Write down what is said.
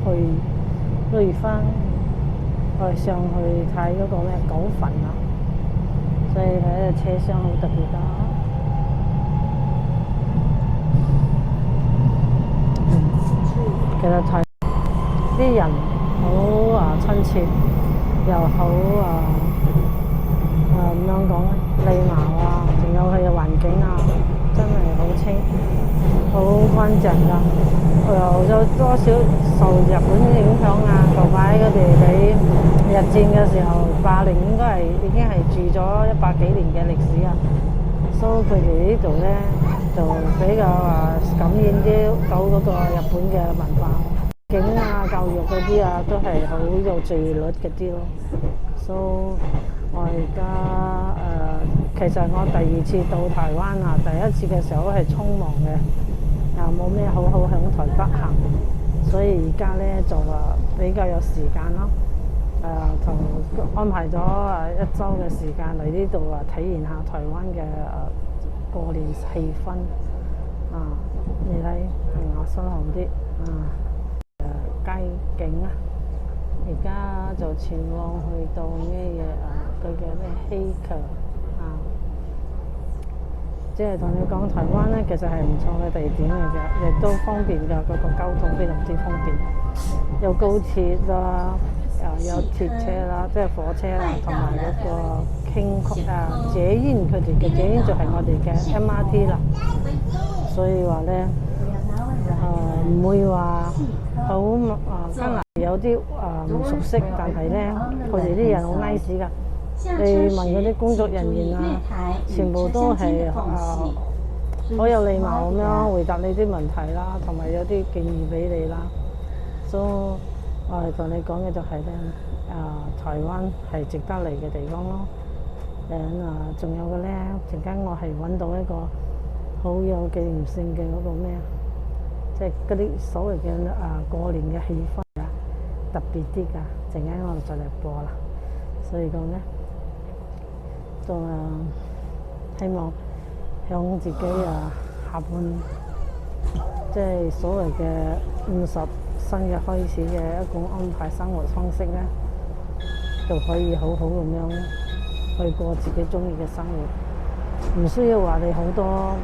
去翻上去睇嗰個咩狗墳啊，所以睇個車廂好特別㗎。其實睇啲人好親切，又好點樣講咧，禮貌啊，仲有佢嘅環境啊，真係好清好乾淨㗎。有多少受日本影響啊？舊排佢哋喺日戰嘅時候，霸凌應該已經係住咗100幾年嘅歷史啊，所以佢哋呢度咧就比較感染啲到嗰個日本嘅文化。景啊、教育嗰啲啊，都係好有自律嗰啲咯。所以我而家其實我第2次到台灣啊，第1次嘅時候係匆忙嘅，又冇咩好好響台北行，所以而家咧就比較有時間咯。同安排咗1週嘅時間嚟呢度體驗下台灣嘅過年氣氛啊！你睇我身後啲街景啊，而家就前往去到咩嘢佢嘅咩希橋啊，即係同你講台灣咧，其實係唔錯嘅地點嚟嘅，亦都方便㗎，嗰個交通非常之方便，有高鐵啦，有鐵車啦，即係火車啦，同埋嗰個捷運，佢哋嘅捷運就係我哋嘅 MRT 啦，所以話咧唔會話好艱難，有啲唔熟悉，但係咧佢哋啲人好 nice 㗎。你問嗰啲工作人員啊，全部都係好有禮貌咁樣回答你啲問題啦，同埋有啲建議俾你啦。所以我係同你講嘅就係咧，台灣係值得嚟嘅地方咯。仲有嘅咧，陣間我係揾到一個好有紀念性嘅嗰個咩即係嗰啲所謂嘅過年嘅氣氛啊，特別啲㗎。陣間我就嚟播啦，所以講咧，仲希望向自己下半即係所謂嘅50新嘅開始嘅一種安排生活方式咧，就可以好好咁樣去過自己中意嘅生活，唔需要話你好多